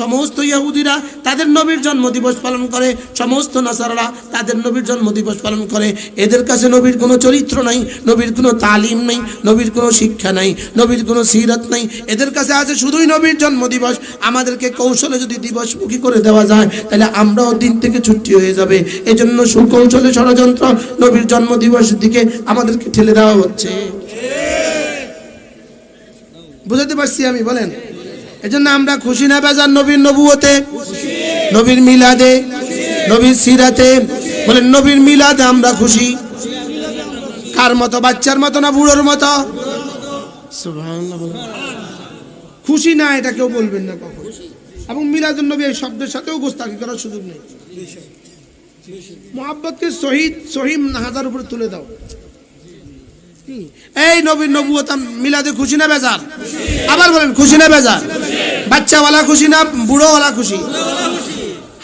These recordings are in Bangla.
সমস্ত ইহুদিরা তাদের নবীর জন্মদিবস পালন করে, সমস্ত নাসারারা তাদের নবীর জন্মদিবস পালন করে। এদের কাছে নবীর কোনো চরিত্র নাই, নবীর কোনো তালিম নেই, নবীর কোনো শিক্ষা নাই, নবীর কোনো সিরাত নাই। এদের কাছে আছে শুধুই নবীর জন্মদিবস। আমাদেরকে কৌশলে যদি দিবসমুখী করে দেওয়া যায় তাহলে আমরাও দিন থেকে ছুটি হয়ে যাবে। এজন্য সুকৌশলে ষড়যন্ত্র নবীর জন্মদিবসের দিকে আমাদেরকে ঠেলে দেওয়া হচ্ছে। বুঝতে পারছি আমি? বলেন। এজন্য আমরা খুশি না বেজার নবীর নবুয়তে, নবীর মিলাদে, নবীর সিরাতে? বলেন নবীর মিলাদে আমরা খুশি। কার মতো? বাচ্চার মতো না বুড়োর মতো? সুবহানাল্লাহ। খুশি না এটা কেউ বলবেন না কখনো। এবং মিলাদুন নবী এই শব্দের সাথেও গোস্তাকি করার সুযোগ নেই। মুহাব্বতকে শহীদ শহীদ হাজার উপরে তুলে দাও। এই নবীর নবুয়ত মিলাদে খুশি না বেজার? আবার বলেন খুশি না বেজার? বাচ্চাওয়ালা খুশি না বুড়োওয়ালা খুশি?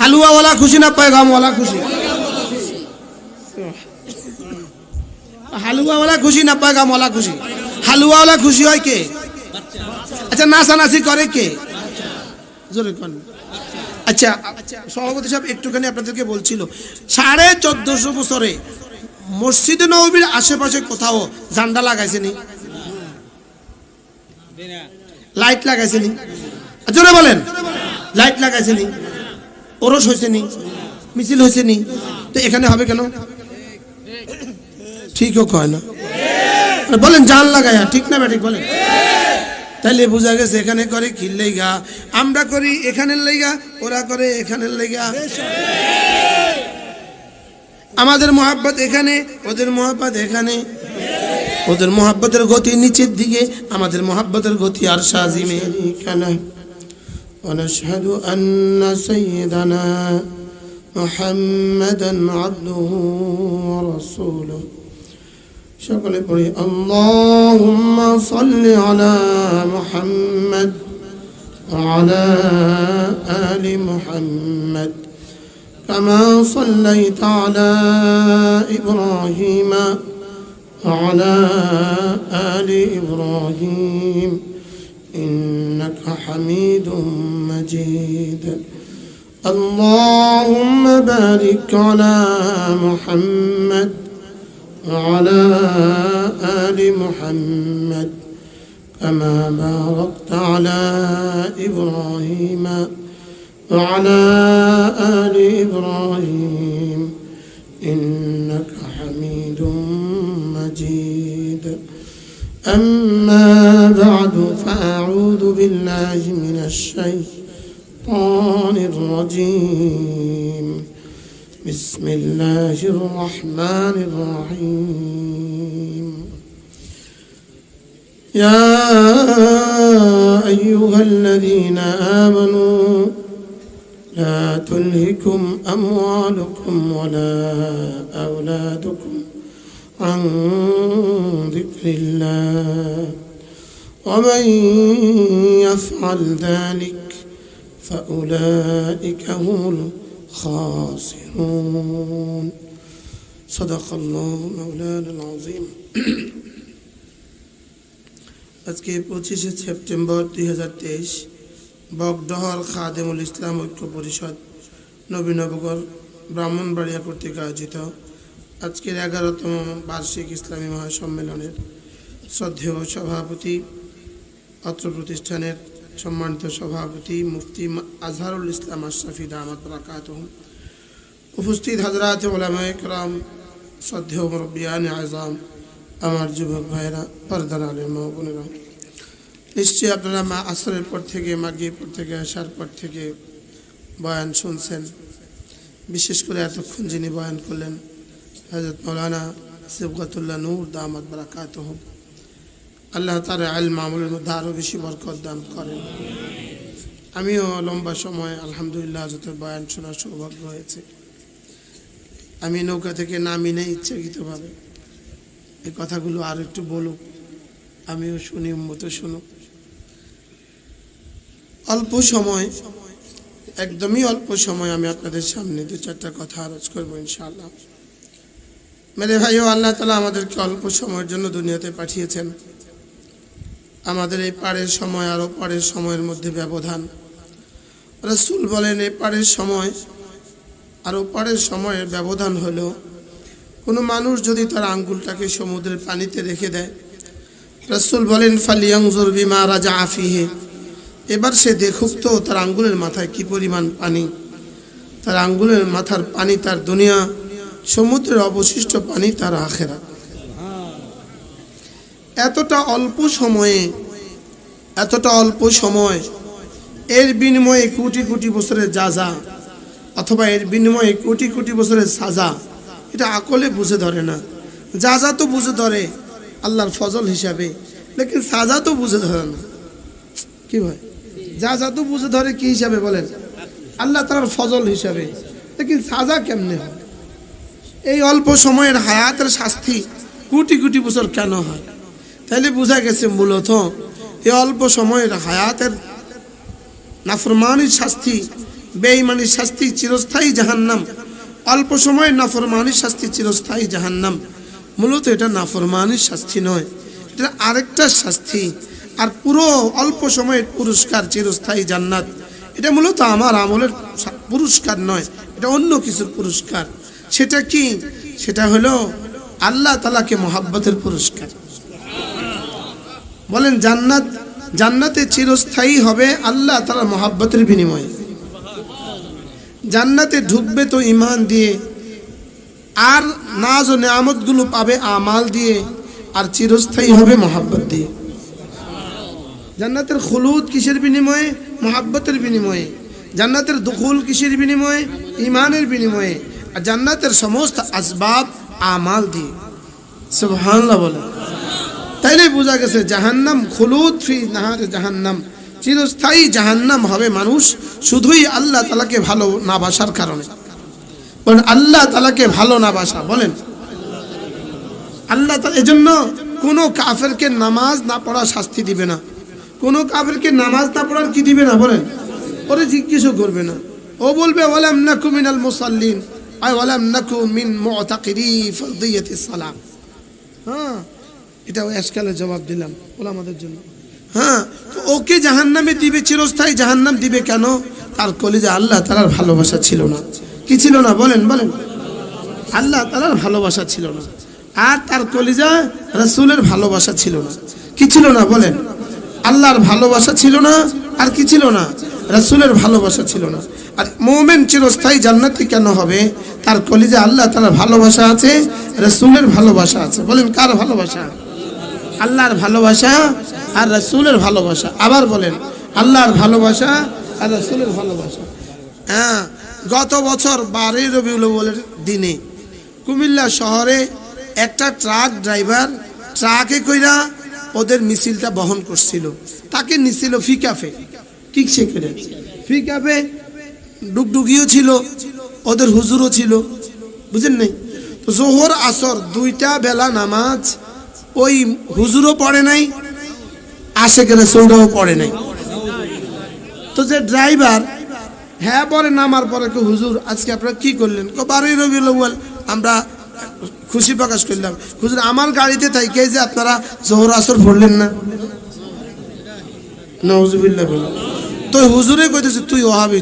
হালুয়াওয়ালা খুশি না পয়গামওয়ালা খুশি? হালুয়াওয়ালা খুশি না পয়গামওয়ালা খুশি? হালুয়াওয়ালা খুশি হয় কে? আচ্ছা নাচানাচি করে কে? জোরে কোন? আচ্ছা সভাপতি সাহেব একটুখানি আপনাদেরকে বলছিল 1450 বছরে মসজিদে নববীর আশেপাশে কোথাও ঝান্ডা লাগাইছে নি? লাইট লাগাইছে নি? জোরে বলেন। লাইট লাগাইছে নি? ওরস হয়েছে নি? মিছিল হয়েছে নি? তো এখানে হবে কেন? ঠিকও কয় না বলেন, জান লাগায়। ঠিক না ঠিক বলেন? তাইলে বোঝা গেছে এখানে করে কিল লাইগা, আমরা করি এখানের লাইগা, ওরা করে এখানের লাইগা। আমাদের মোহাব্বত এখানে, ওদের মোহাব্বত এখানে। ওদের মোহাব্বতের গতি নিচের দিকে, আমাদের মোহাব্বতের গতি আর সাজিমে কানা। ونشهد أن سيدنا محمدا عبده ورسوله সকলে পড়ি আল্লাহুম্মা সাল্লি আলা মুহাম্মাদ ওয়া আলা আলি মুহাম্মাদ কামা সাল্লাইতা আলা ইব্রাহিমা ওয়া আলা আলি ইব্রাহিম ইন্নাকা হামিদুম মাজিদ আল্লাহুম্মা বারিক আলা মুহাম্মাদ وعلى آل محمد كما باركت على إبراهيم وعلى آل إبراهيم إنك حميد مجيد أما بعد فأعوذ بالله من الشيطان الرجيم بسم الله الرحمن الرحيم يا أيها الذين آمنوا لا تلهكم أموالكم ولا أولادكم عن ذكر الله ومن يفعل ذلك فأولئك هم خاسرون صدق الله مولانا العظيم আজকে 25শে সেপ্টেম্বর 2023 বগডহর খাদেমুল ইসলাম ঐক্য পরিষদ নবীনগর ব্রাহ্মণবাড়িয়া কর্তৃক আয়োজিত আজকের 11তম বার্ষিক ইসলামী মহাসম্মেলনের শ্রদ্ধেয় সভাপতি, অত্র প্রতিষ্ঠানের সম্মানিত সভাপতি মুফতি আজহারুল ইসলাম আশরাফি দামাত বারাকাতুহু, উপস্থিত হযরত উলামায়ে কেরাম, শ্রদ্ধেয় মুরব্বিয়ানে আযম, আমার যুবক ভাইরা, পর্দার আলেম মা বোনেরা, নিশ্চয়ই আপনারা আসরের পর থেকে, মাগরিবের পর থেকে, আসার পর থেকে বয়ান শুনছেন। বিশেষ করে এতক্ষণ যিনি বয়ান করলেন হযরত মাওলানা সিবগাতুল্লাহ নূর দামাত বারাকাতুহু, আল্লাহ তার ইলম আমলের মধ্যে আরও বেশি বরকত দান করেন। আমিও লম্বা সময় আলহামদুলিল্লাহ হযরতের বয়ান শোনার সৌভাগ্য হয়েছে। আমি নৌকা থেকে নামি নেই ইচ্ছাকৃতভাবে, এই কথাগুলো আর একটু বলুক, আমিও শুনি, উম্মত শুনুক। অল্প সময়, একদমই অল্প সময় আমি আপনাদের সামনে 2-4টা কথা আরজ করবো ইনশাআল্লাহ। মেরে ভাইও, আল্লাহ তাআলা আমাদেরকে অল্প সময়ের জন্য দুনিয়াতে পাঠিয়েছেন। আমাদের এই পারের সময় আর ওপারের সময়ের মধ্যে ব্যবধান, রাসূল বলেন এপারের সময় আর ওপারের সময়ের ব্যবধান হলো কোনো মানুষ যদি তার আঙ্গুলটাকে সমুদ্রের পানিতে রেখে দেয়, রাসূল বলেন ফালিয়ানজুর বিমা রাজা ফিহি, এবার সে দেখুক তো তার আঙ্গুলের মাথায় কি পরিমাণ পানি। তার আঙ্গুলের মাথার পানি তার দুনিয়া, সমুদ্রের অবশিষ্ট পানি তার আখিরাত। এতটা অল্প সময়, এর বিনিময়ে কোটি কোটি বছরের যাজা অথবা এর বিনিময়ে কোটি কোটি বছরের সাজা, এটা আকলে বুঝে ধরে না। যাজা তো বুঝে ধরে আল্লাহর ফজল হিসাবে, লেকিন সাজা তো বুঝে ধরে না। কি ভাই, যাজা তো বুঝে ধরে কি হিসাবে বলেন? আল্লাহ তাআলার ফজল হিসাবে, লেকিন সাজা কেমনে হয়? এই অল্প সময়ের হায়াতের শাস্তি কোটি কোটি বছর কেন হয়? তাহলে বোঝা গেছে মূলত এই অল্প সময়ের হায়াতের নাফরমানির শাস্তি, বেঈমানির শাস্তি চিরস্থায়ী জাহান্নাম। অল্প সময়ের নাফরমানির শাস্তি চিরস্থায়ী জাহান্নাম। মূলত এটা নাফরমানির শাস্তি নয়, এটা আরেকটা শাস্তি। আর পুরো অল্প সময়ের পুরস্কার চিরস্থায়ী জান্নাত, এটা মূলত আমার আমলের পুরস্কার নয়, এটা অন্য কিছুর পুরস্কার। সেটা কি? সেটা হলো আল্লাহ তাআলাকে মহাব্বতের পুরস্কার। বলেন জান্নাতে চিরস্থায়ী হবে আল্লাহ তাআলার মহাব্বতের বিনিময়ে। জান্নাতে ঢুকবে তো ঈমান দিয়ে, আর নাজ ও নেয়ামতগুলো পাবে আমাল দিয়ে, আর চিরস্থায়ী হবে মহাব্বত দিয়ে। জান্নাতের খুলুদ কিসের বিনিময়ে? মহাব্বতের বিনিময়ে। জান্নাতের দুখুল কিসের বিনিময়ে? ঈমানের বিনিময়ে। আর জান্নাতের সমস্ত আসবাব আমাল দিয়ে। সুবহানাল্লাহ বলে। তাইলে বোঝা গেছে জাহান্নাম খুলুদ ফি নাহারে জাহান্নাম, চিরস্থায়ী জাহান্নাম হবে মানুষ শুধুই আল্লাহ তাআলাকে ভালো না বাসার কারণে। বলেন আল্লাহ তাআলাকে ভালো না বাসা। বলেন আল্লাহ তাআলা। এজন্য কোনো কাফেরকে নামাজ না পড়া শাস্তি দিবে না। কোনো কাফেরকে নামাজ না পড়ার কি দিবে না? বলেন ওরে জিজ্ঞেসও করবে না। ও বলবে ওয়ালাম নাকু মিনাল মুসাল্লিন, আই ওয়ালাম নাকু মিন মুতাকিরি ফরদিয়াতিস সালাম। হ্যাঁ, এটাও আজকালের জবাব দিলাম ওলামাদের জন্য। হ্যাঁ, তো ওকে জাহান্নামে দিবে, চিরস্থায়ী জাহান্নাম দিবে কেন? তার কলিজা আল্লাহ তাআলার ভালোবাসা ছিল না। কি ছিল না? বলেন আল্লাহ তাআলার ভালোবাসা ছিল না, আর তার কলিজা রাসূলের ভালোবাসা ছিল না। কি ছিল না? বলেন আল্লাহর ভালোবাসা ছিল না, আর কি ছিল না? রাসূলের ভালোবাসা ছিল না। আর মুমিন চিরস্থায়ী জান্নাতি কেন হবে? তার কলিজা আল্লাহ তাআলার ভালোবাসা আছে, রাসূলের ভালোবাসা আছে। বলেন কার ভালোবাসা? আল্লাহর ভালোবাসা আর রাসূলের ভালোবাসা। আবার বলেন আল্লাহর ভালোবাসা আর রাসূলের ভালোবাসা। হ্যাঁ, গত বছর 12 রবিউল আউয়ালের দিনে কুমিল্লা শহরে একটা ট্রাক ড্রাইভার ট্রাকে কইরা ওদের মিছিলটা বহন করছিল। তাকে নিছিল ফিকাফে, কিসে করে? ফিকাফে ডুগডুগিও ছিল, ওদের হুজুরও ছিল, বুঝেন নাই? তো জোহর আসর দুইটা বেলা নামাজ ওই হুজুরও পড়ে নাই, আশেকের রাসূলও পড়ে নাই। তো যে ড্রাইভার হ্যাঁ পরে নামার পরে হুজুর আজকে আপনারা কি করলেন? 12 রবিউল আউয়াল আমরা খুশি প্রকাশ করলাম। হুজুর আমার গাড়িতে থাইকে যে আপনারা জোহর আসর পড়লেন না। নাউজুবিল্লাহ বলে। তো হুজুরে কইতেছে তুই ওহাবি,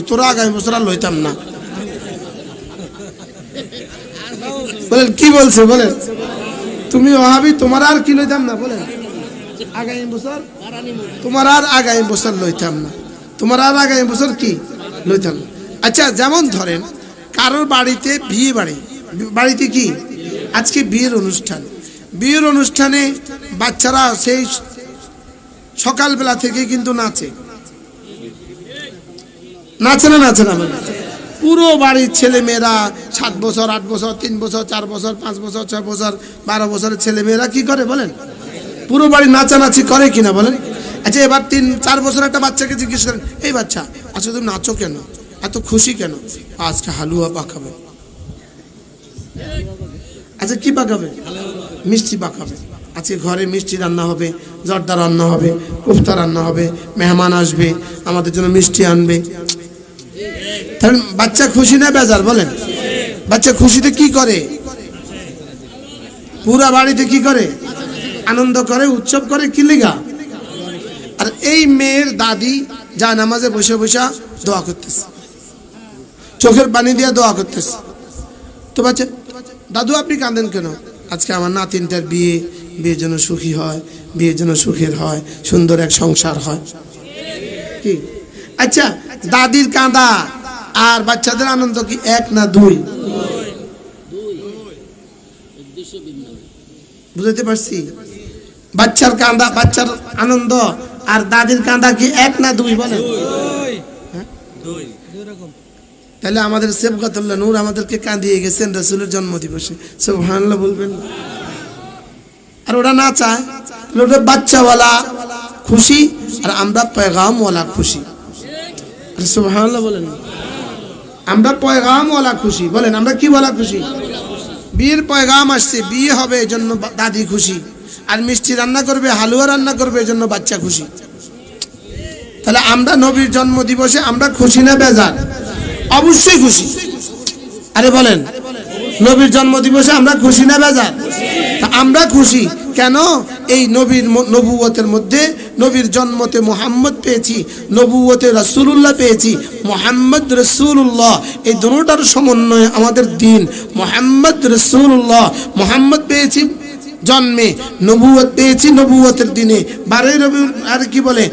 তোরা আগামী বছর আর লইতাম না। বলেন কি বলছে? বলেন তুমি ওহাবি, তোমার আর কি লইতাম না? বলেন আগামী বছর তোমার আর আগামী বছর লইতাম না, তোমার আর আগামী বছর কি লইতাম না। আচ্ছা, যেমন ধরেন কারোর বাড়িতে বিয়ে বাড়িতে কি আজকে বিয়ের অনুষ্ঠানে বাচ্চারা সেই সকালবেলা থেকে কিন্তু নাচে না? পুরো বাড়ির ছেলে মেয়েরা 7 বছর 8 বছর 3 বছর 4 বছর 5 বছর 6 বছর 12 বছরের ছেলে মেয়েরা কি করে বলেন? পুরো বাড়ি নাচানাচি করে কিনা বলেন? আচ্ছা, এবার 3-4 বছর একটা বাচ্চাকে জিজ্ঞেস করেন, এই বাচ্চা আচ্ছা তুমি নাচো কেন, এত খুশি কেন? আজকে হালুয়া পাকাবে। আচ্ছা কি পাকাবে? মিষ্টি পাকাবে। আজকে ঘরে মিষ্টি রান্না হবে, জর্দা রান্না হবে, কোফতা রান্না হবে, মেহমান আসবে, আমাদের জন্য মিষ্টি আনবে। তাহলে বাচ্চা খুশি না বেজার? বলেন বাচ্চা খুশিতে কি করে? পুরা বাড়িতে কি করে? আনন্দ করে, উৎসব করে। কি লিগা? আর এই মেয়ের দাদি যা নামাজে বসে বসে দোয়া করতেছে, চোখের পানি দিয়ে দোয়া করতেছে। তো বাচ্চা, দাদু আপনি কাঁদেন কেন? আজকে আমার নাতিনটার বিয়ে যেন সুখী হয়, বিয়ে যেন সুখের হয়, সুন্দর এক সংসার হয়। কি আচ্ছা, দাদির কাঁদা আর বাচ্চাদের আনন্দ কি এক না দুই? বুঝতে পারছি? বাচ্চার কাঁদা, বাচ্চার আনন্দ আর দাদির কাঁদা কি এক না দুই? বলেন। তাহলে আমাদের সেবগাতুল্লাহ নূর আমাদেরকে কাঁদিয়ে গেছেন রাসূলের জন্মদিবসে, সুবহানাল্লাহ বলবেন। আর ওরা না চায়, ওটা বাচ্চাওয়ালা খুশি আর আমরা পয়গামওয়ালা খুশি। সুবহানাল্লাহ বলেন। আমরা পয়গামওয়ালা খুশি। বলেন আমরা কি বলা খুশি? বিয়ের পয়গাম আসছে, বিয়ে হবে এজন্য দাদি খুশি, আর মিষ্টি রান্না করবে, হালুয়া রান্না করবে এজন্য বাচ্চা খুশি। তাহলে আমরা নবীর জন্ম দিবসে আমরা খুশি না বেজার? অবশ্যই খুশি। আরে বলেন, নবীর জন্ম দিবসে আমরা খুশি না বেজার? আমরা খুশি কেন? এই নবীর নবুয়তের মধ্যে নবীর জন্মতে মুহাম্মদ পেয়েছি, নবুয়তে রাসূলুল্লাহ পেয়েছি, মুহাম্মদ রাসূলুল্লাহ, এই দুটোটার সমন্বয়ে আমাদের দিন। মুহাম্মদ রাসূলুল্লাহ, মুহাম্মদ পেয়েছি জন্মে, নবুয়ত পেয়েছি নবুয়তের দিনে, 12 রবি আর কি বলে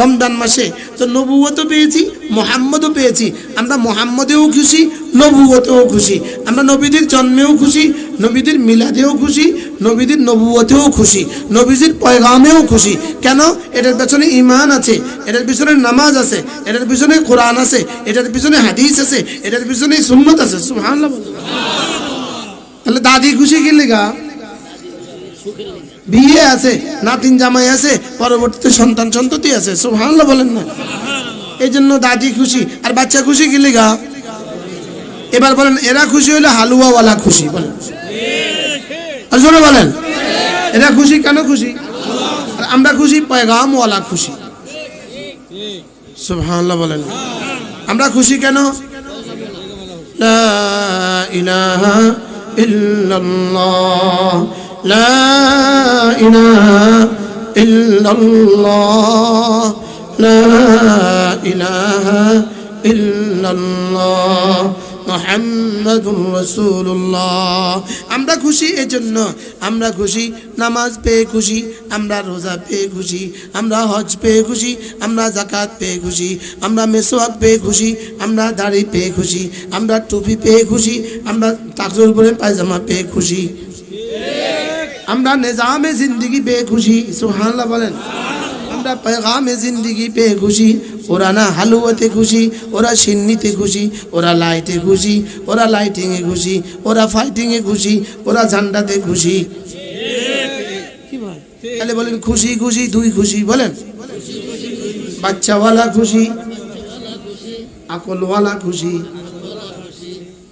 রমজান মাসে। তো নবুয়তও পেয়েছি, মুহাম্মদও পেয়েছি। আমরা মুহাম্মদেও খুশি, নবুয়তেও খুশি। আমরা নবীদের জন্মেও খুশি, নবীদের মিলাদেও খুশি, নবীদের নবুয়তেও খুশি, নবীজির পয়গামেও খুশি। কেন? এটার পেছনে ঈমান আছে, এটার পিছনে নামাজ আছে, এটার পিছনে কোরআন আছে, এটার পিছনে হাদিস আছে, এটার পিছনে সুন্নাত আছে। সুবহানাল্লাহ। তাহলে দাদি খুশি কি লাগা? বিয়ে আছে, নাতিন জামাই আছে, পরবর্তীতে সন্তান সন্ততি আছে। সুবহানাল্লাহ বলেন না? এই জন্য দাদি খুশি। আর বাচ্চা খুশি কি লাগা? এবার বলেন, এরা খুশি হইলে হালুয়াওয়ালা খুশি। বলেন আর জোরে বলেন, এরা খুশি কেন? খুশি আর আমরা খুশি পয়গামওয়ালা খুশি। সুবহানাল্লাহ বলেন। আমরা খুশি কেন? লা ইলাহা ইল্লাল্লাহ, লা ইলাহা ইল্লাল্লাহ, লা ইলাহা ইল্লাল্লাহ মুহাম্মাদুর রাসূলুল্লাহ। আমরা খুশি এজন্য, আমরা খুশি নামাজ পেয়ে খুশি, আমরা রোজা পেয়ে খুশি, আমরা হজ পেয়ে খুশি, আমরা যাকাত পেয়ে খুশি, আমরা মেসওয়াক পেয়ে খুশি, আমরা দাড়ি পেয়ে খুশি, আমরা টুপি পেয়ে খুশি, আমরা তাকসুর উপরে পায়জামা পেয়ে খুশি, আমরা নিজামে জিন্দেগি পেয়ে খুশি। সুবহানাল্লাহ বলেন। আমরা পেগামে জিন্দেগি পেয়ে খুশি। ওরা না হালুয়াতে খুশি, ওরা সিন্নিতে খুশি, ওরা লাইটে খুশি, ওরা লাইটিংয়ে খুশি, ওরা ফাইটিংয়ে খুশি, ওরা ঝান্ডাতে খুশি। তাহলে বলেন খুশি খুশি দুই খুশি। বলেন বাচ্চাওয়ালা খুশি, আকলওয়ালা খুশি।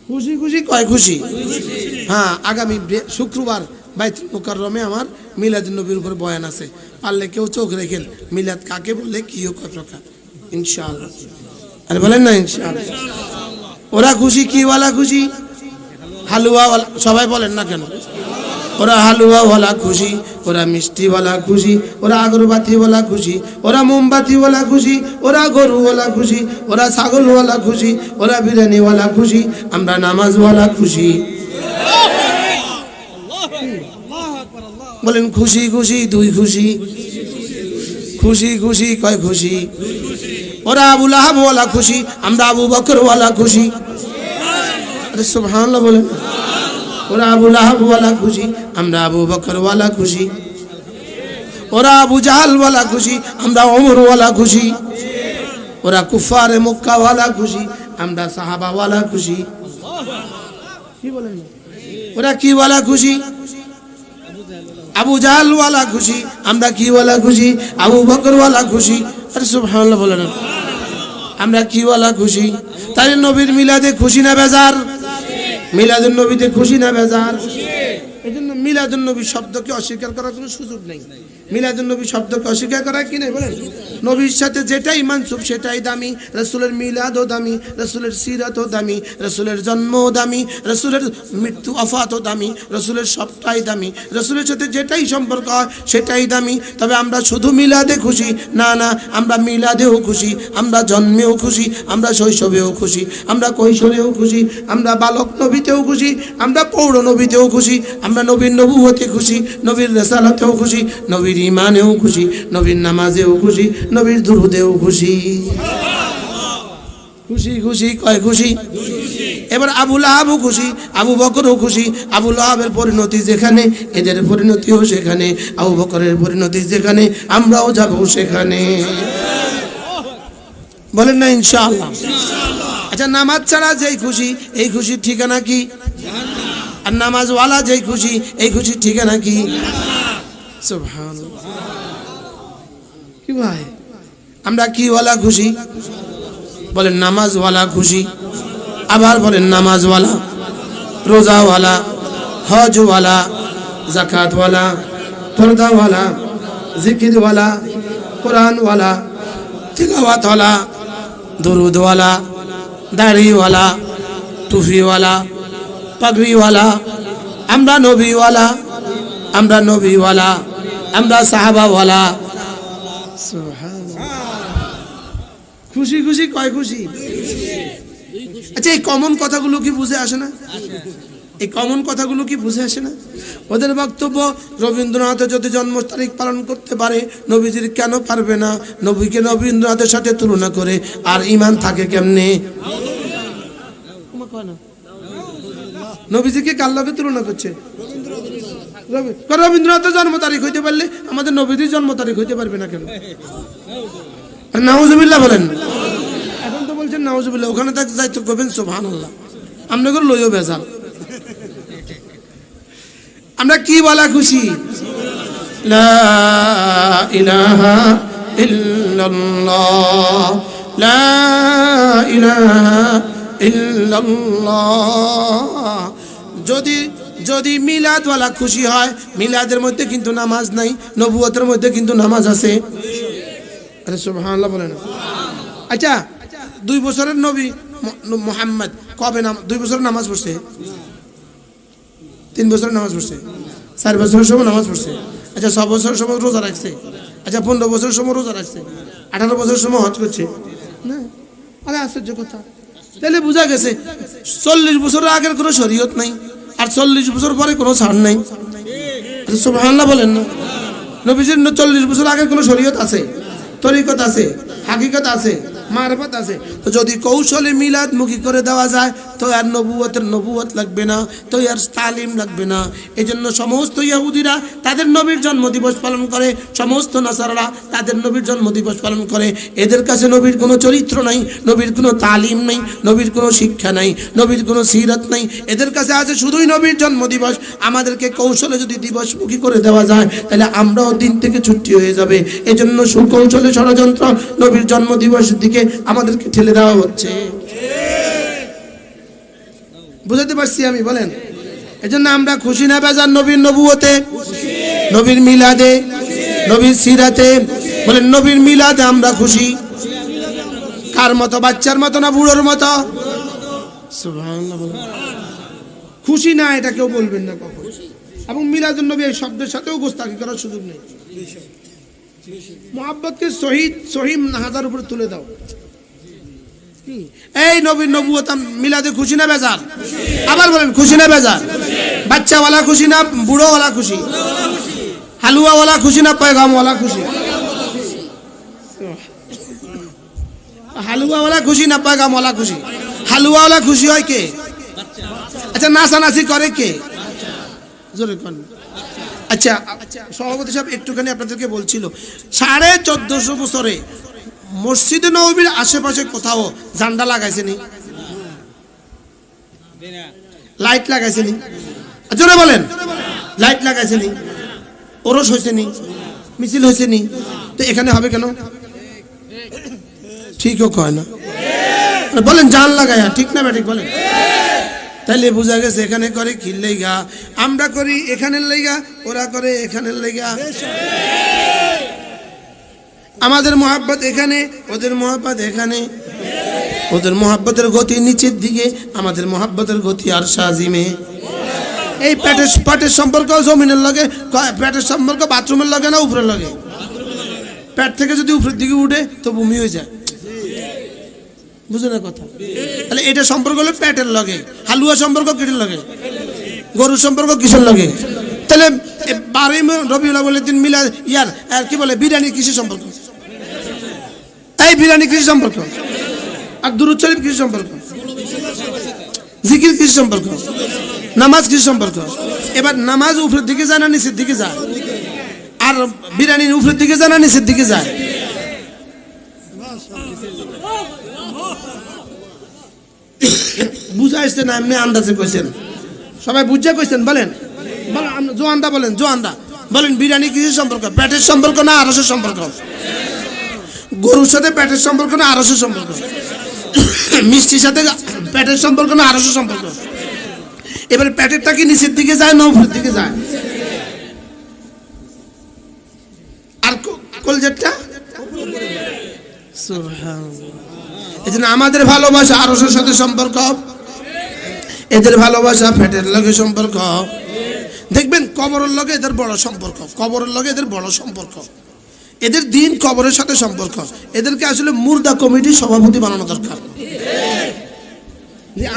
খুশি খুশি কয় খুশি? হ্যাঁ, আগামী শুক্রবার বাইতুল মুকাররমে আমার মিলাদুন নবীর উপর বয়ান আছে। পারলে কেউ চোখ রেখেন, মিলাদ কাকে বলে, কি ও কত প্রকার, ইনশাআল্লাহ। আরে বলেন না ইনশাআল্লাহ। ওরা খুশি কিওয়ালা খুশি? হালুয়াওয়ালা। সবাই বলেন না কেন? ওরা হালুয়াওয়ালা খুশি, ওরা মিষ্টিওয়ালা খুশি, ওরা আগরবাতিওয়ালা খুশি, ওরা মোমবাতিওয়ালা খুশি, ওরা গরুওয়ালা খুশি, ওরা ছাগলওয়ালা খুশি, ওরা বিরিয়ানিওয়ালা খুশি, আমরা নামাজওয়ালা খুশি। বলেন খুশি খুশি দুই খুশি। খুশি খুশি কয় খুশি? ওরা আবু লাহাবওয়ালা খুশি, আমরা আবু বকরওয়ালা খুশি। আরে সুবহানাল্লাহ বলেন। ওরা আবু লাহাবওয়ালা খুশি, আমরা আবু বকরওয়ালা খুশি। ওরা আবু জাহালওয়ালা খুশি, আমরা ওমরওয়ালা খুশি। ওরা কুফারে মক্কাওয়ালা খুশি, আমরা সাহাবাওয়ালা খুশি। কি বলেন? ওরা কি ওয়ালা খুশি? আবু জাহাল ওয়ালা খুশি, আমরা কি ওয়ালা খুশি? আবু বকর ওয়ালা খুশি। আরে সুবহানাল্লাহ বলেন। আমরা কি ওয়ালা খুশি? তাই নবীর মিলাদে খুশি না বেজার? মিলাদুন নবীতে খুশি না বেজার? এজন্য মিলাদুন নবী শব্দকে অস্বীকার করার কোনো সুযোগ নেই। মিলাদুন নবী শব্দকে অস্বীকার করা কি নেই বলেন? নবীর সাথে যেটাই মানসুব সেটাই দামি। রাসূলের মিলাদও দামি, রাসূলের সিরাতও দামি, রাসূলের জন্মও দামি, রাসূলের মৃত্যু ওফাতও দামি, রাসূলের সবটাই দামি। রাসূলের সাথে যেটাই সম্পর্ক হয় সেটাই দামি। তবে আমরা শুধু মিলাদে খুশি না, না, আমরা মিলাদেও খুশি, আমরা জন্মেও খুশি, আমরা শৈশবেও খুশি, আমরা কৈশোরেও খুশি, আমরা বালক নবীতেও খুশি, আমরা পৌর নবীতেও খুশি, আমরা নবীর নবুয়তে খুশি, নবীর রিসালাতেও খুশি, নবীর ঈমানেও খুশি, নবীর নামাজেও খুশি, নবীর দুরুদেও খুশি। খুশি খুশি কয় খুশি। এবার আবু লাহাবও খুশি, আবু বকরও খুশি। আবু লাহাবের পরিণতি যেখানে, এদের পরিণতিও সেখানে। আবু বকরের পরিণতি যেখানে, আমরাও যাব সেখানে। বলেন না ইনশাআল্লাহ? আচ্ছা, নামাজ ছাড়া যেই খুশি, এই খুশির ঠিকানা কি? আর নামাজওয়ালা যেই খুশি, এই খুশির ঠিকানা কি? সুবহানাল্লাহ। কি ভাই, আমরা কি ওয়ালা খুশি? বলেন নামাজওয়ালা খুশি। আবার বলেন নামাজওয়ালা, রোজাওয়ালা, হজওয়ালা, যাকাতওয়ালা, পর্দাওয়ালা, জিকিরওয়ালা, কোরআনওয়ালা, তিলাওয়াতওয়ালা, দুরুদওয়ালা, দাড়িওয়ালা, টুপিওয়ালা, পাগড়িওয়ালা। আমরা নবীওয়ালা, আমরা নবীওয়ালা, আমরা সাহাবাওয়ালা। খুশি খুশি কয় খুশি। আচ্ছা, এই কমন কথাগুলো কি বুঝে আসে না? এই কমন কথাগুলো কি বুঝে আসে না? ওদের বক্তব্য, রবীন্দ্রনাথ যদি জন্ম তারিখ পালন করতে পারে, নবীজির কেন পারবে না? নবীকে রবীন্দ্রনাথের সাথে তুলনা করে আর ঈমান থাকে কেমনে? নবীজিকে কার লগে তুলনা করছে? রবীন্দ্রনাথের জন্ম তারিখ হইতে পারলে আমাদের নবীজির জন্ম তারিখ হইতে পারবে না কেন? নাউজুবিল্লাহ বলেন। এখন তো বলছেন নাউজুবিল্লাহ, ওখানে তাকে যাইতে করবেন সুবহানাল্লাহ। আমরা করে লইও বেজাল। আমরা কি বলা খুশি? লা ইলাহা ইল্লাল্লাহ, লা ইলাহা ইল্লাল্লাহ। যদি মিলাদওয়ালা খুশি হয়, মিলাদের মধ্যে কিন্তু নামাজ নাই, নবুয়তের মধ্যে কিন্তু নামাজ আছে। আরে সুবহানাল্লাহ বলেন। আচ্ছা, 2 বছরের নবী মুহাম্মদ কবে 2 বছরের নামাজ পড়ছে? 3 বছরের নামাজ পড়ছে, 4 বছরের সময় নামাজ পড়ছে। আচ্ছা, 6 বছরের সময় রোজা রাখছে। আচ্ছা, 15 বছরের সময় রোজা রাখছে, 18 বছরের সময় হজ করছে না? আরে আশ্চর্য কথা। তাহলে বোঝা গেছে 40 বছরের আগের কোনো শরীয়ত নাই, আর 40 বছর পরে কোনো ছাড় নাই। সুবহানাল্লাহ বলেন না? নবীজির 40 বছর আগে কোনো শরীয়ত আছে, তরিকত আছে, হাকিকত আছে, মারফত আছে। তো যদি কৌশলে মিলাদ মুখী করে দেওয়া যায়, তো আর নবুয়ত লাগবে না, তো আর তালিম লাগবে না। এই জন্য সমস্ত ইহুদিরা তাদের নবীর জন্মদিবস পালন করে, সমস্ত নাসারারা তাদের নবীর জন্মদিবস পালন করে। এদের কাছে নবীর কোনো চরিত্র নাই, নবীর কোনো তালিম নেই, নবীর কোনো শিক্ষা নাই, নবীর কোনো সিরাত নাই। এদের কাছে আছে শুধুই নবীর জন্মদিবস। আমাদেরকে কৌশলে যদি দিবসমুখী করে দেওয়া যায়, তাহলে আমরাও দিন থেকে ছুটি হয়ে যাবে। এই জন্য সুকৌশলে ষড়যন্ত্র নবীর জন্মদিবসের দিকে আমাদেরকে ঠেলে দেওয়া হচ্ছে। বুঝাতে পারছি আমি? বলেন। এই জন্য আমরা খুশি না বেজার নবীর নবুয়তে, নবীর মিলাদে, নবীর সিরাতে? বলেন নবীর মিলাদে আমরা খুশি। কার মতো? বাচ্চার মতো না বুড়োর মতো? সুবহানাল্লাহ বলেন। খুশি না এটা কেউ বলবেন না কখন। এবং মিলাদুন নবী এই শব্দের সাথেও গোস্তাকি করার সুযোগ নেই। মুহাব্বতকে সহিহ হাজার উপরে তুলে দাও। এই নবীর নবুয়ত মিলাদে খুশি না বেজার? আবার বলেন খুশি না বেজার? বাচ্চাওয়ালা খুশি না বুড়োওয়ালা খুশি? হালুয়াওয়ালা খুশি না পয়গামওয়ালা খুশি? হালুয়াওয়ালা খুশি না পয়গামওয়ালা খুশি? হালুয়াওয়ালা খুশি হয় কে? আচ্ছা, নাচানাচি করে কে? জোরে কোন? আচ্ছা, সভাপতি সাহেব একটুখানি আপনাদেরকে বলছিল, 1450 বছরে মসজিদে নববীর আশেপাশে কোথাও ঝান্ডা লাগাইছেনি? লাইট লাগাইছেনি? জোরে বলেন। লাইট লাগাইছেনি? ওরস হয়েছেনি? মিছিল হয়েছেনি? তো এখানে হবে কেন? ঠিকও কয় না, বলেন জান লাগায়া, ঠিক না ঠিক বলেন? তাইলে বোঝা গেছে এখানে করে কি লাইগা, আমরা করি এখানের লাইগা, ওরা করে এখানের লাইগা। আমাদের মহব্বত এখানে, ওদের মহব্বত এখানে। ওদের মহব্বতের গতি নিচের দিকে, আমাদের মহব্বতের গতি আর সাজিমে। এই পেটের সম্পর্ক জমিনের লগে, পেটের সম্পর্ক বাথরুমের লগে না উপরের লগে। পেট থেকে যদি উপরের দিকে উঠে তো বমি হয়ে যায়, বুঝো না কথা? তাহলে এটা সম্পর্ক হলো পেটের লগে। হালুয়া সম্পর্ক কিসের লগে? গরুর সম্পর্ক কিসের লগে? তাহলে 12 রবিউল আউয়ালের দিন মিলাদ ইয়ার আর কি বলে বিরিয়ানি কিসের সম্পর্ক? এই বিরিয়ানি কিসের সম্পর্ক? আর দুরূদ শরীফ কিসের সম্পর্ক? জিকির কিসের সম্পর্ক? নামাজ কিসের সম্পর্ক? এবার নামাজ উপরের দিকে যায় না নিচের দিকে যায়? আর বিরিয়ানি উপরের দিকে যায় না নিচের দিকে যায়? বুঝাইছে না, এমনি আন্দাজে কইছেন, সবাই বুঝা কইছেন। বলেন জোয়ান্দা, বলেন জোয়ান্দা, বলেন বিরিয়ানি কিসের সম্পর্ক? পেটের সম্পর্ক না আরশের সম্পর্ক? গরুর সাথে পেটের সম্পর্ক না আরশের সম্পর্ক? মিষ্টির সাথে পেটের সম্পর্ক না আরশের সম্পর্ক? এবারে পেটেরটা কি নিচের দিকে যায় না উপরের দিকে যায়? আর কলজেরটা? সুবহানাল্লাহ। এজন্য আমাদের ভালোবাসা আরশের সাথে সম্পর্ক, এদের ভালোবাসা পেটের লগে সম্পর্ক। দেখবেন কবরের লগে এদের বড় সম্পর্ক, কবরের লগে এদের বড় সম্পর্ক। এদের দিন কবরের সাথে সম্পর্ক। এদেরকে আসলে মুর্দা কমিটির সভাপতি বানানো দরকার।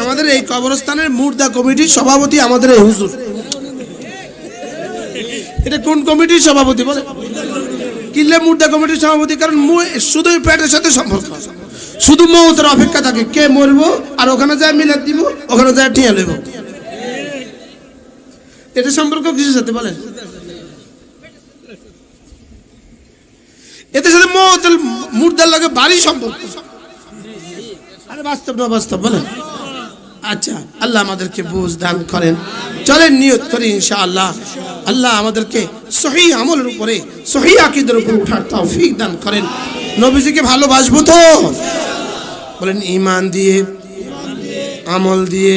আমাদের এই কবরস্থানের মুর্দা কমিটির সভাপতি আমাদের এই হুজুর। এটা কোন কমিটির সভাপতি বলে? কিল্লে মুর্দা কমিটির সভাপতি। কারণ শুধু পেটের সাথে সম্পর্ক, শুধু মৌতের অপেক্ষা থাকে, কে মরবো আর ওখানে যায় মিলাদ দিব, ওখানে যায় টিয়া লইব। এটা সম্পর্ক কিসের সাথে বলেন? এদের সাথে মৌতের মুর্দার লাগে বাড়ি সম্পর্ক। আরে বাস্তব না বাস্তব বলেন? আচ্ছা, আল্লাহ আমাদেরকে বুঝ দান করেন। চলেন নিয়ত করি ইনশাআল্লাহ আল্লাহ আমাদেরকে সহিহ আমলের উপরে, সহিহ আকীদার উপরে ওঠার তৌফিক দান করেন। নবীজিকে ভালোবাসবো তো বলেন ঈমান দিয়ে, আমল দিয়ে,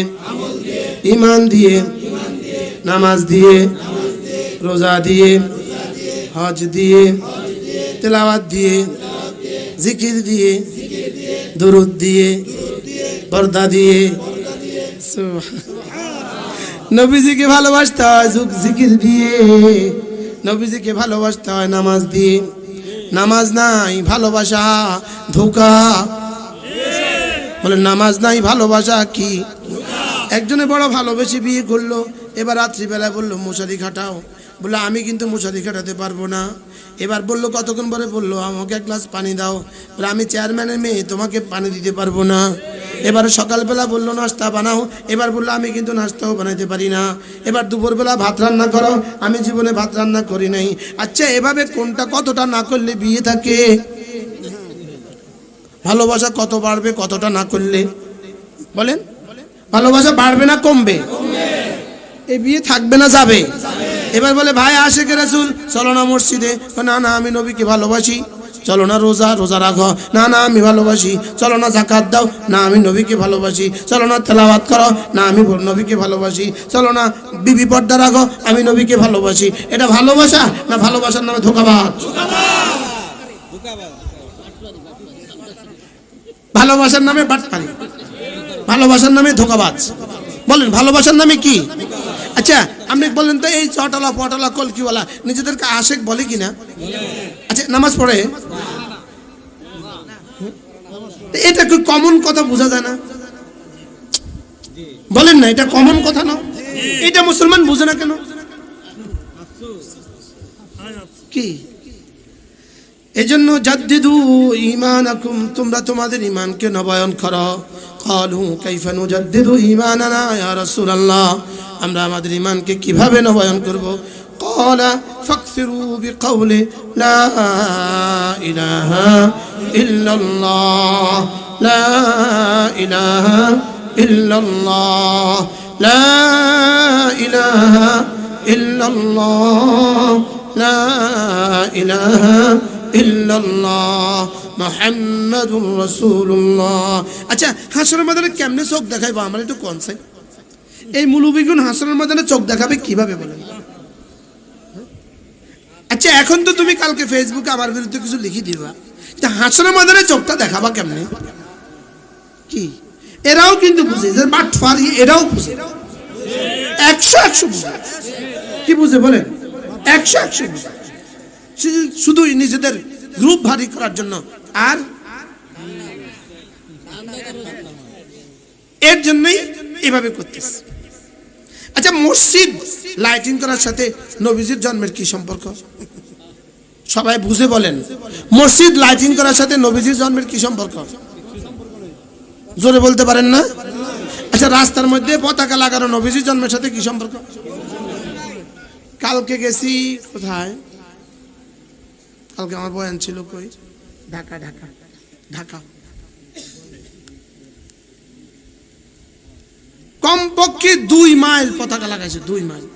ঈমান দিয়ে, নামাজ দিয়ে, রোজা দিয়ে, হজ দিয়ে, তেলাওয়াত দিয়ে, জিকির দিয়ে, দুরূদ দিয়ে, পর্দা দিয়ে। নবীজিকে ভালোবাসতে হয় জিকির দিয়ে, নবীজিকে ভালোবাসতে হয় নামাজ দিয়ে। নামাজ নাই ভালোবাসা ধোঁকা। বলে নামাজ নাই ভালোবাসা কি? একজনে বড় ভালোবেসে বিয়ে করলো, এবার রাত্রিবেলা বললো মশারি খাটাও। বললো আমি কিন্তু মশারি খাটাতে পারবো না। এবার বললো কতক্ষণ পরে বললো আমাকে এক গ্লাস পানি দাও। বলে আমি চেয়ারম্যানের মেয়ে, তোমাকে পানি দিতে পারবো না। এবার সকালবেলা বললো নাস্তা বানাও। এবার বললো আমি কিন্তু নাস্তাও বানাইতে পারি না। এবার দুপুরবেলা ভাত রান্না করো, আমি জীবনে ভাত রান্না করি নাই। আচ্ছা, এভাবে কোনটা কতটা না করলে বিয়ে থাকে? ভালোবাসা কত বাড়বে কতটা না করলে? বলেন, ভালোবাসা বাড়বে না কমবে? এই বিয়ে থাকবে না যাবে? এবার বলে ভাই আশিকে রাসূল চলো না মসজিদে। না না আমি নবীকে ভালোবাসি। চলো না রোজা রাখো। না না আমি ভালোবাসি। চলো না যাকাত দাও। না আমি নবীকে ভালোবাসি। চলো না তেলাওয়াত করো। না আমি নবীকে ভালোবাসি। চলো না বিবি পর্দা রাখো, আমি নবীকে ভালোবাসি। এটা ভালোবাসা না ভালোবাসার নামে ধোঁকাবাজ? ভালোবাসার নামে বাটপারি, ভালোবাসার নামে ধোঁকাবাজ। বলেন ভালোবাসার নামে কি? আচ্ছা আপনি বলেন তো, এই চটলা পটলা কলকিওয়ালা নিজেদেরকে আশেক বলে কিনা? আচ্ছা নামাজ পড়ে? এটা কি কমন কথা? বোঝা যায় না? বলেন না, এটা কমন কথা না? এটা মুসলমান বুঝে না কেন? কি এজন্য জাদ্দিদু ঈমানাকুম, তোমরা তোমাদের ঈমানকে নবায়ন করো। ক্বালু কাইফা নুজাদ্দিদু ঈমানানা ইয়া রাসূলুল্লাহ, আমরা আমাদের ঈমানকে কিভাবে নবায়ন করব? ক্বালা ফাকসিরু বিকাউলি লা ইলাহা ইল্লাল্লাহ, লা ইলাহা ইল্লাল্লাহ, লা ইলাহা ইল্লাল্লাহ, লা ইলাহা ইল্লাল্লাহ মুহাম্মাদুর রাসূলুল্লাহ। আচ্ছা হাসরের ময়দানে কেমনে চোখ দেখাইবো আমরা একটু কোন চাই? এই মুলুবিগুন হাসরের ময়দানে চোখ দেখাবে কিভাবে বলেন? আচ্ছা এখন তো তুমি কালকে ফেসবুকে আমার বিরুদ্ধে কিছু লিখে দিবা, হাসরের ময়দানে চোখটা দেখাবা কেমনে? কি এরাও কিন্তু বুঝে যে বাটফার, এরাও বুঝে 100 বুঝে। কি বুঝে বলেন? 100 বুঝে। শুধুই নিজেদের গ্রুপ ভারী করার জন্য আর এর জন্যই এভাবে করতেছে। আচ্ছা মসজিদ লাইটিং করার সাথে নবীজির জন্মের কি সম্পর্ক? সবাই বুঝে বলেন, মসজিদ লাইটিং করার সাথে নবীজির জন্মের কি সম্পর্ক? জোরে বলতে পারেন না? আচ্ছা রাস্তার মধ্যে পতাকা লাগানো নবীজির জন্মের সাথে কি সম্পর্ক? কালকে গেছি কোথায়, কালকে আমার বয়ান ছিল কই, ঢাকা ঢাকা ঢাকা, কমপক্ষে 2 মাইল পতাকা লাগাইছে, 2 মাইল,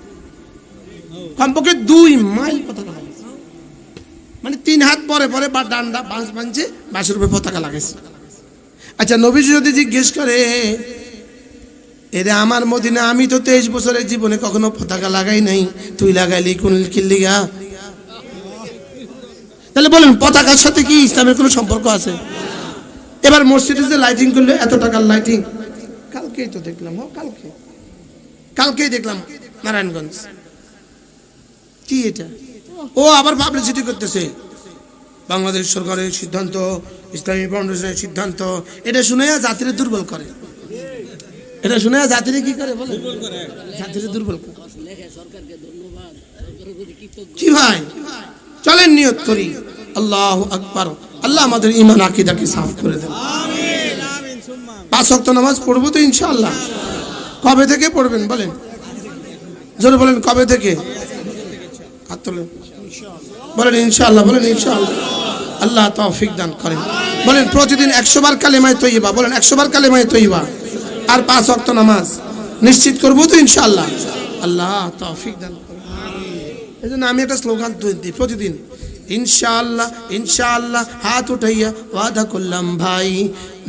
কমপক্ষে 2 মাইল পতাকা লাগাইছে, মানে 3 হাত পরে পরে বা ডান্ডা বাঁশ বাঁধছে, বাঁশের উপরে পতাকা লাগাইছে। আচ্ছা নবীজি যদি জিজ্ঞেস করে, এরে আমার মদিনা, আমি তো 23 বছরের জীবনে কখনো পতাকা লাগাই নাই, তুই লাগাইলি কোন কিল্লিগা? তাহলে বলেন পতাকার সাথে কি ইসলামের কোনো সম্পর্ক আছে? এবার মসজিদে যে লাইটিং করলে, এত টাকার লাইটিং, কালকেই তো দেখলাম, কালকেই দেখলাম নারায়ণগঞ্জ, কি এটা? ও আবার পাবলিসিটি করতেছে, বাংলাদেশ সরকারের সিদ্ধান্ত, ইসলামী ফাউন্ডেশনের সিদ্ধান্ত। এটা শুনে জাতিরে দুর্বল করে, এটা শুনে জাতিরে কি করে বলে? জাতিরে দুর্বল করে। কি ভাই চলেন নিয়ত করি, আল্লাহু আকবার, আল্লাহ আমাদের ঈমান আকীদাকে সাফ করে দেন। 5 ওয়াক্ত নামাজ পড়বো তো ইনশাআল্লাহ। কবে থেকে পড়বেন বলেন? জোরে বলেন, কবে থেকে? হাত তোলেন, বলেন ইনশাআল্লাহ, বলেন ইনশাআল্লাহ। আল্লাহ তৌফিক দান করেন। বলেন প্রতিদিন 100 বার কালেমায়ে তয়্যিবা, বলেন 100 বার কালেমায়ে তয়্যিবা, আর 5 ওয়াক্ত নামাজ নিশ্চিত করবো তো ইনশাআল্লাহ। আল্লাহ তৌফিক দান করেন। এজন্য আমি একটা স্লোগান দিই প্রতিদিন, ইনশাআল্লাহ ইনশাআল্লাহ, হাত উঠাইয়া ওয়াদা করলাম ভাই,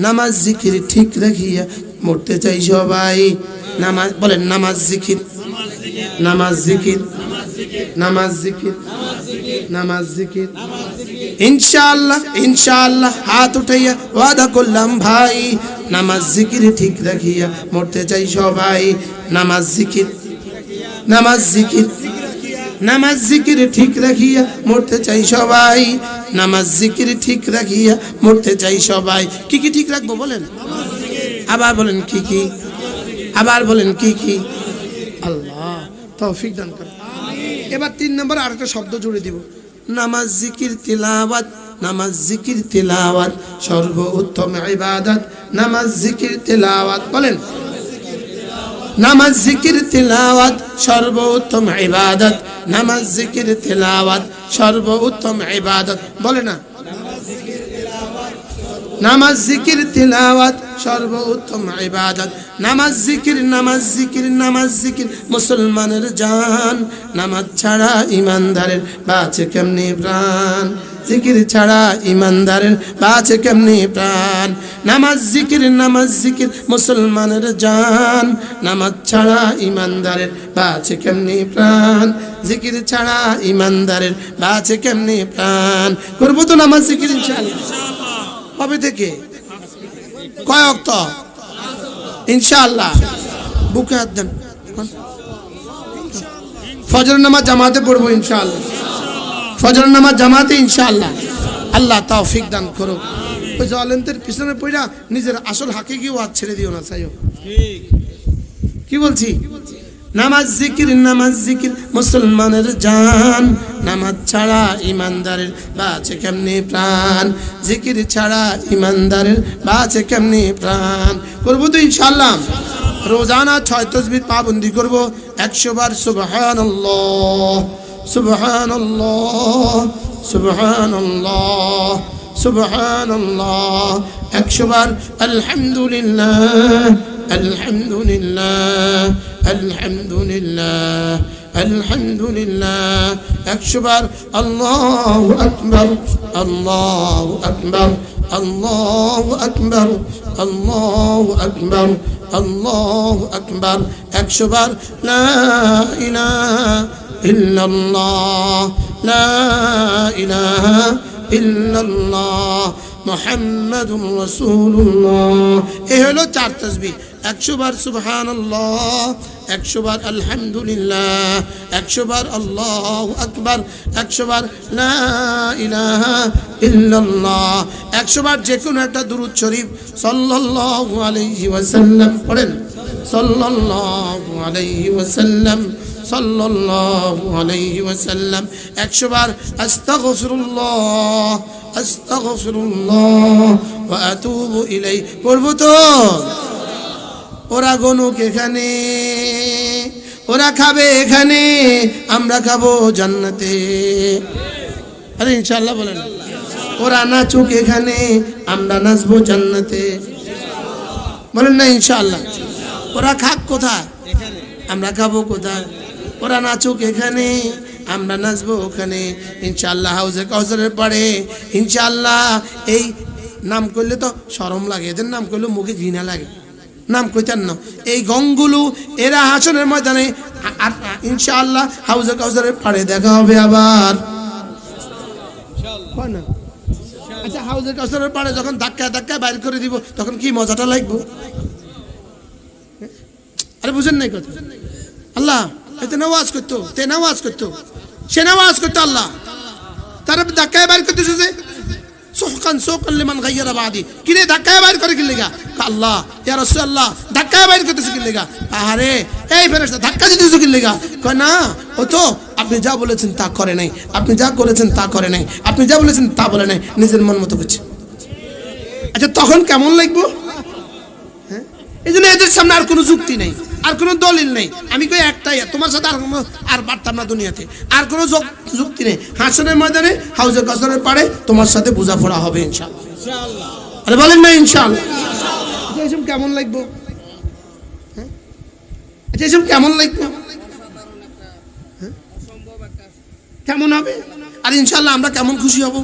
নামাজ জিকির ঠিক রাখিয়া মরতে চাই সবাই। নামাজ বলেন, নামাজ জিকির, নামাজ জিকির, নামাজ জিকির, নামাজ জিকির, ইনশাআল্লাহ ইনশাআল্লাহ, হাত উঠাইয়া ওয়াদা করলাম ভাই, নামাজ জিকির ঠিক রাখিয়া মরতে চাই সবাই। নামাজ জিকির, নামাজ জিকির, নামাজ জিকির ঠিক রাখিয়া মরতে চাই সবাই। নামাজ জিকির ঠিক রাখিয়া মরতে চাই সবাই। কি কি ঠিক রাখবো বলেন? আবার বলেন কি কি? আবার বলেন কি কি? আল্লাহ তৌফিক দান করেন। এবার 3 নম্বর আরেকটা শব্দ জুড়ে দিব, নামাজ জিকির তিলাওয়াত। নামাজ জিকির তিলাওয়াত সর্বোত্তম ইবাদত। নামাজ জিকির তিলাওয়াত, বলেন নামাজ জিকির তিলাওয়াত সর্বোত্তম ইবাদত। নামাজ জিকির তিলাওয়াত সর্বোত্তম ইবাদত, বলে না? নামাজ জিকির তিলাওয়াত সর্বোত্তম ইবাদত। নামাজ জিকির, নামাজ জিকির, নামাজ জিকির মুসলমানের জান। নামাজ ছাড়া ইমানদারের বাঁচে কেমনি প্রাণ? জিকির ছাড়া ইমানদারের বাঁচে কেমনি প্রাণ? নামাজ জিকির, নামাজ জিকির মুসলমানের জান। নামাজ ছাড়া ইমানদারের বাঁচে কেমনি প্রাণ? জিকির ছাড়া ইমানদারের বাঁচে কেমনি প্রাণ? করবো তো নামাজ জিকির ইনশাআল্লাহ। কবে থেকে? কয় ওয়াক্ত? ইনশাআল্লাহ। বুকে হাত দেন। ফজর নামাজ জামাতে পড়বো ইনশাআল্লাহ। ফজর নামাজ জামাতে ইনশাআল্লাহ। আল্লাহ তৌফিক দান করো। ওই জালেমদের পিছনে পড়া নিজের আসল হাকিকি ওয়াজ ছেড়ে দিও না। চাইও কি বলছি? নামাজ জিকির, নামাজ জিকির মুসলমানের জান। নামাজ ছাড়া ইমানদারের বাঁচে কেমনি প্রাণ? জিকির ছাড়া ইমানদারের বাঁচে কেমনি প্রাণ? করবো তো ইনশাআল্লাহ। রোজানা 6 তাসবিহ পাবন্দি করবো। 100 বার সুবহানাল্লাহ, সুবহানাল্লাহ, সুবহানাল্লাহ, সুবহানাল্লাহ। 100 বার আলহামদুলিল্লাহ, আলহামদুলিল্লাহ, আলহামদুলিল্লাহ, আলহামদুলিল্লাহ, 100 বার আল্লাহু আকবার, আল্লাহু আকবার, আল্লাহু আকবার, আল্লাহু আকবার, আল্লাহু আকবার, 100 বার লা ইলাহা ইল্লাল্লাহ, লা ইলাহা ইল্লাল্লাহ মুহাম্মাদুর রাসূলুল্লাহ। এই হলো 4 তাসবিহ। 100 বার সুবহানাল্লাহ, 100 বার আলহামদুলিল্লাহ, 100 বার আল্লাহু আকবার, 100 বার লা ইলাহা ইল্লাল্লাহ, 100 বার যে কোনো একটা দুরূদ শরীফ সাল্লাল্লাহু আলাইহি ওয়াসাল্লাম পড়েন, সাল্লাল্লাহু আলাইহি ওয়াসাল্লাম, সাল্লাল্লাহু আলাইহি ওয়াসাল্লাম। 100 বার আস্তাগফিরুল্লাহ, আস্তাগফিরুল্লাহ ওয়া আতুবু ইলাইহি পড়ব তো। ওরা গনুক এখানে, ওরা খাবে এখানে, আমরা খাবো জান্নাতে। আরে ইনশাআল্লাহ বলেন। ওরা নাচুক এখানে, আমরা নাচবো জান্নাতে। বলেন না ইনশাআল্লাহ। ওরা খাক কোথায়, আমরা খাবো কোথায়? ওরা নাচুক এখানে, আমরা নাচবো ওখানে ইনশাআল্লাহ। হাউজে কাউসারের পাড়ে ইনশাআল্লাহ। এই নাম করলে তো শরম লাগে, এদের নাম করলে মুখে ঘৃণা লাগে, নাম কইতেন না। এই গঙ্গুলু এরা হাসনের ময়দানে ইনশাআল্লাহ হাউজে কাউসারের পাড়ে দেখা হবে আবার। আচ্ছা, হাউজে কাউসারের পাড়ে যখন ধাক্কায় ধাক্কায় বাইর করে দিব তখন কি মজাটা লাগবে? আরে বুঝেন নাই কথা? আল্লাহ এতে নামাজ করতো, তে নামাজ করতো, সে নামাজ করতো, আল্লাহ তারা ধাক্কায় বাইর করতেছে যে সুহকান সুহকান লিমান গায়্যারা বাদি। কিরে ধাক্কায় বাইর করে কি লাগা? আল্লাহ ইয়া রাসূলুল্লাহ ধাক্কায় বাইর করতেছে কি লাগা? আরে এই ফেরেশতা ধাক্কা দিতেছে কি লাগা? কয় না, ও তো আপনি যা বলেছেন তা করে নাই, আপনি যা করেছেন তা করে নাই, আপনি যা বলেছেন তা বলে নাই, নিজের মন মতো করছে। আচ্ছা তখন কেমন লাগবো? হ্যাঁ, এই জন্য এদের সামনে আর কোনো যুক্তি নেই, আর কোনো দলিল নেই। আমি কই একটাই, তোমার সাথে আর পারতাম না দুনিয়াতে, আর কোনো যুক্তি নেই। হাসনের ময়দানে হাউজে কাউসারের পাড়ে তোমার সাথে বোঝাপড়া হবে ইনশাআল্লাহ। আরে বলেন না ইনশাআল্লাহ। আচ্ছা এসব কেমন লাগবো? হ্যাঁ, আচ্ছা এসব কেমন লাগবো? হ্যাঁ, কেমন হবে? আর ইনশাআল্লাহ আমরা কেমন খুশি হব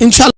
ইনশাআল্লাহ।